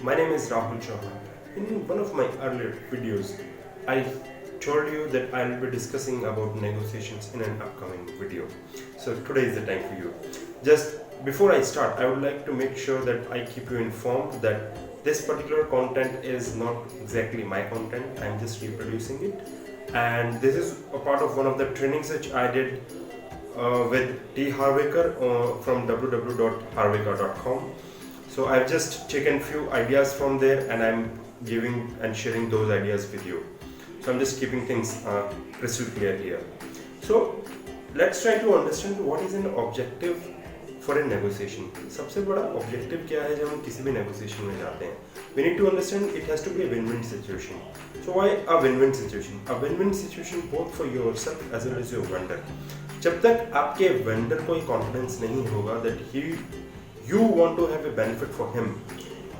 My name is Rahul Chauhan. In one of my earlier videos, I told you that I'll be discussing about negotiations in an upcoming video. So today is the time for you. Just before I start, I would like to make sure that I keep you informed that this particular content is not exactly my content. I'm just reproducing it. And this is a part of one of the trainings which I did with T. Harvaker from www.harvaker.com. So I've just taken few ideas from there and I'm giving and sharing those ideas with you. So I'm just keeping things crystal clear here. So let's try to understand what is an objective for a negotiation. सबसे बड़ा objective क्या है जब हम किसी भी negotiation में जाते हैं? We need to understand it has to be a win-win situation. So why a win-win situation? A win-win situation both for yourself as well as your vendor. जब तक आपके vendor को ये confidence नहीं होगा that you want to have a benefit for him,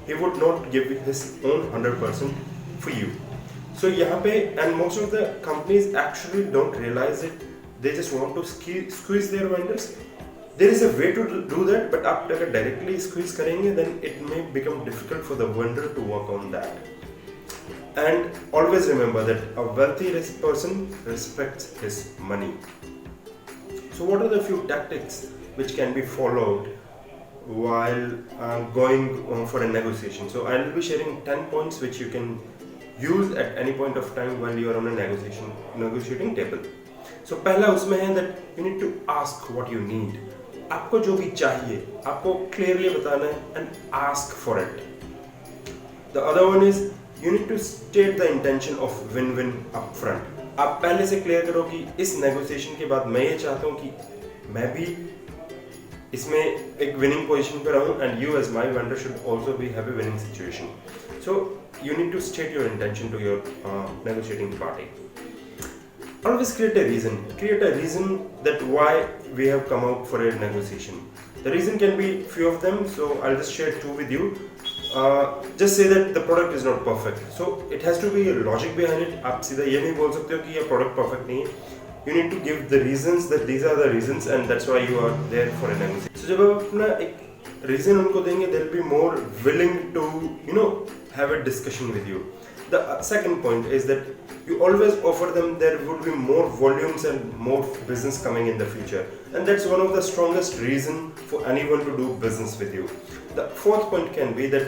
he would not give his own 100% for you. So यहाँ पे, and most of the companies actually don't realize it, they just want to squeeze their vendors. There is a way to do that, but आप अगर directly squeeze करेंगे then it may become difficult for the vendor to work on that. And always remember that a wealthy person respects his money. So what are the few tactics which can be followed while going for a negotiation? So I'll be sharing 10 points which you can use at any point of time while you are on a negotiating table. So पहला उसमें है that you need to ask what you need. आपको जो भी चाहिए आपको clearly बताना है and ask for it. The other one is you need to state the intention of win-win upfront. आप पहले से clear करो कि इस negotiation के बाद मैं ये चाहता हूँ कि मैं भी इसमें एक winning position पे रहूँ and you as my vendor should also have a winning situation. So you need to state your intention to your negotiating party. Always create a reason that why we have come out for a negotiation. The reason can be few of them, so I'll just share two with you. Just say that the product is not perfect. So it has to be a logic behind it. आप सीधा ये नहीं बोल सकते हो कि ये product perfect नहीं है. You need to give the reasons that these are the reasons and that's why you are there for a negotiation. So जब आप अपना एक reason उनको देंगे, they'll be more willing to have a discussion with you. The second point is that you always offer them there would be more volumes and more business coming in the future, and that's one of the strongest reason for anyone to do business with you. The fourth point can be that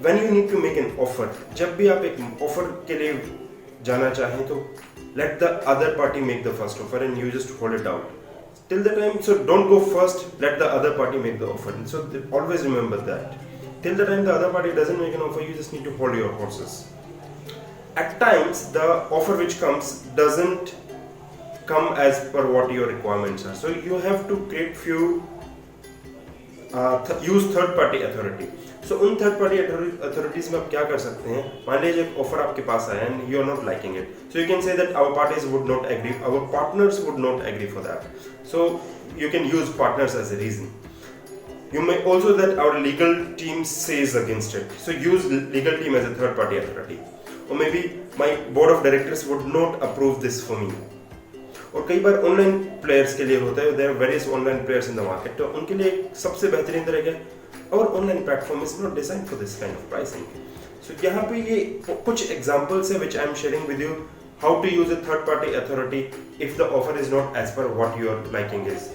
when you need to make an offer, जब भी आप एक offer के लिए जाना चाहें तो let the other party make the first offer and you just hold it out till the time. So don't go first, let the other party make the offer. So always remember that till the time the other party doesn't make an offer, you just need to hold your horses. At times the offer which comes doesn't come as per what your requirements are, so you have to create few use third party authority. So उन third party authorities में आप क्या कर सकते हैं? मान लीजिए एक offer आपके पास आया and you are not liking it, so you can say that our parties would not agree, our partners would not agree for that. So you can use partners as a reason. You may also that our legal team says against it, so use legal team as a third party authority. Or maybe my board of directors would not approve this for me. और कई बार online players के लिए होता है, there are various online players in the market, तो उनके लिए सबसे बेहतरीन तरीका है our online platform is not designed for this kind of pricing. So यहाँ पे ये कुछ examples है which I am sharing with you how to use a third party authority if the offer is not as per what your liking is.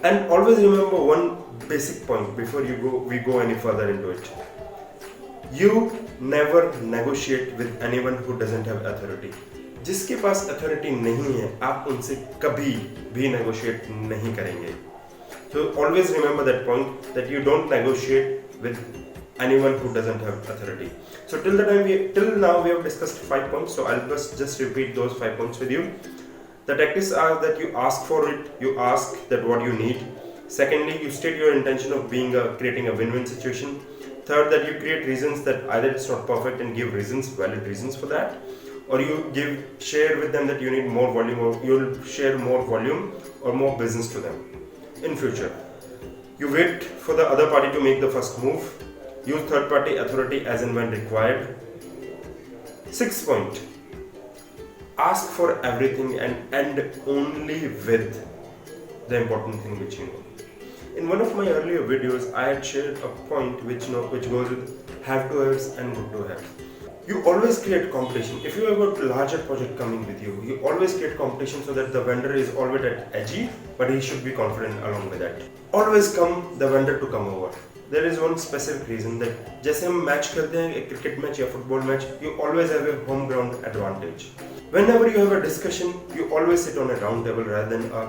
And always remember one basic point before we go any further into it. You never negotiate with anyone who doesn't have authority. जिसके पास authority नहीं है आप उनसे कभी भी negotiate नहीं करेंगे. So always remember that point that you don't negotiate with anyone who doesn't have authority. So till now we have discussed 5 points. So I'll just repeat those 5 points with you. The tactics are that you ask for it, you ask that what you need. Secondly, you state your intention of creating a win-win situation. Third, that you create reasons that either it's not perfect and give valid reasons for that, or you share with them that you need more volume, or you'll share more volume or more business to them in future. You wait for the other party to make the first move. Use third party authority as and when required. 6th point, ask for everything and end only with the important thing which you know. In one of my earlier videos, I had shared a point which goes with have to haves and good to have. You always create competition. If you have a larger project coming with you, you always create competition so that the vendor is always at edgy, but he should be confident along with that. Always come the vendor to come over. There is one specific reason that जैसे हम match खेलते हैं एक cricket match या football match, you always have a home ground advantage. Whenever you have a discussion, you always sit on a round table rather than a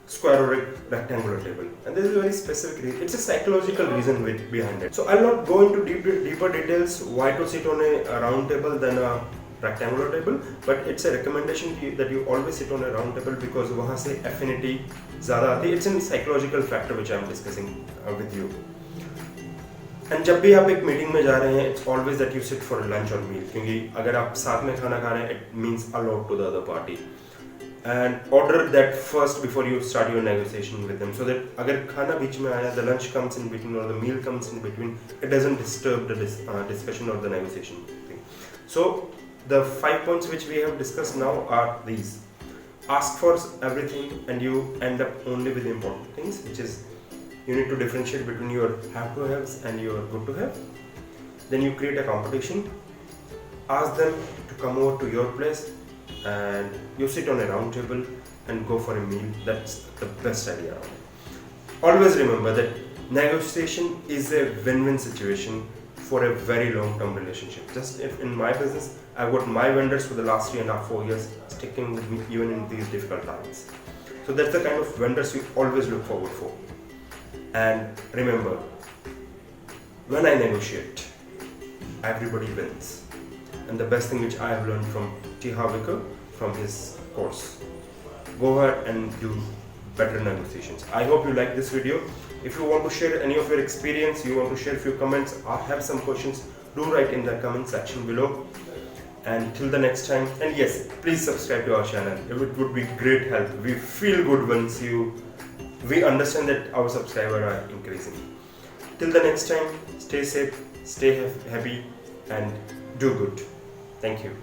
square or a rectangular table, and there is a very specific reason. It's a psychological reason behind it. So I'll not go into deeper details why to sit on a round table than a rectangular table, but it's a recommendation that you always sit on a round table because वहाँ से affinity ज़्यादा आती है. It's a psychological factor which I'm discussing with you. And जब भी आप एक meeting में जा रहे हैं, it's always that you sit for lunch or meal, क्योंकि अगर आप साथ में खाना खा रहे हैं, it means a lot to the other party. And order that first before you start your negotiation with them, so that अगर खाना बीच में आया, the lunch comes in between or the meal comes in between, it doesn't disturb the discussion or the negotiation thing. So the 5 points which we have discussed now are these. Ask for everything and you end up only with the important things, which is you need to differentiate between your have to haves and your good to have. Then you create a competition. Ask them to come over to your place and you sit on a round table and go for a meal. That's the best idea around it. Always remember that negotiation is a win-win situation for a very long-term relationship. Just if in my business, I've got my vendors for the last 3.5-4 years sticking with me even in these difficult times. So that's the kind of vendors you always look forward for. And remember, when I negotiate, everybody wins. And the best thing which I have learned from T. Harvicker from his course. Go ahead and do better negotiations. I hope you like this video. If you want to share any of your experience, you want to share a few comments or have some questions, do write in the comment section below. And till the next time, and yes, please subscribe to our channel. It would be great help. We feel good once we understand that our subscribers are increasing. Till the next time, stay safe, stay happy, and do good. Thank you.